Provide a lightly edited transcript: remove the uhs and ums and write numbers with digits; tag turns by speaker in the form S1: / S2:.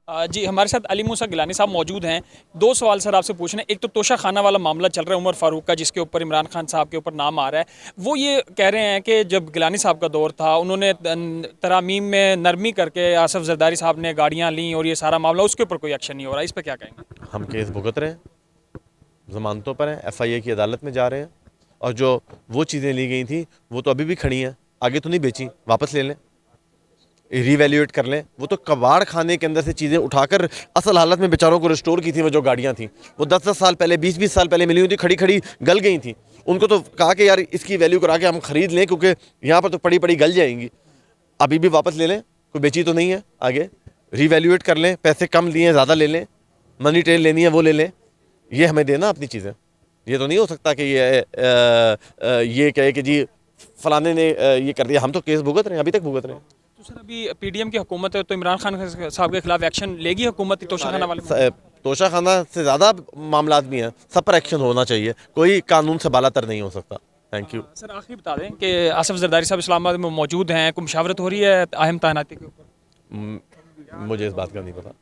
S1: जी, हमारे साथ अली मूसा गिलानी साहब मौजूद हैं। दो सवाल सर आपसे पूछने, एक तो तोशा खाना वाला मामला चल रहा है उमर फारूक का, जिसके ऊपर इमरान खान साहब के ऊपर नाम आ रहा है। वो ये कह रहे हैं कि जब गिलानी साहब का दौर था, उन्होंने तरामीम में नरमी करके आसफ जरदारी साहब ने गाड़ियाँ लीं और ये सारा मामला, उसके ऊपर कोई एक्शन नहीं हो रहा। इस पर क्या कहेंगे?
S2: हम केस भुगत रहे हैं, जमानतों पर हैं, FIA की अदालत में जा रहे हैं, और जो वो चीज़ें ली गई थी वो तो अभी भी खड़ी हैं, आगे तो नहीं बेची, वापस ले लें, रीवैल्यूएट कर लें। वो तो कबाड़ खाने के अंदर से चीज़ें उठाकर असल हालत में बेचारों को रिस्टोर की थी। वो जो गाड़ियाँ थी वो 10-10 साल पहले, 20-20 साल पहले मिली हुई थी, खड़ी खड़ी गल गई थी। उनको तो कहा कि यार इसकी वैल्यू करा के हम खरीद लें, क्योंकि यहाँ पर तो पड़ी पड़ी गल जाएंगी। अभी भी वापस ले लें, कोई बेची तो नहीं है, आगे रीवैल्यूएट कर लें, पैसे कम लिए ज़्यादा ले लें, मनी ट्रेल लेनी है वो ले लें, ये हमें देना अपनी चीज़ें। ये तो नहीं हो सकता कि ये कहे कि जी फलाने ने ये कर दिया। हम तो केस भुगत रहे हैं, अभी तक भुगत रहे हैं।
S1: तो सर अभी PDM की हुकूमत है, तो इमरान खान साहब के खिलाफ एक्शन लेगी हुकूमत तोशा खाना वाले?
S2: तोशा खाना से ज़्यादा मामला भी हैं, सब पर एक्शन होना चाहिए, कोई कानून से बालातर नहीं हो सकता। थैंक यू
S1: सर आखिरी बता दें कि आसफ जरदारी साहब इस्लामाबाद में मौजूद हैं, कोई मुशावरत हो रही है अहम तैनाती के ऊपर?
S2: मुझे इस बात का नहीं पता।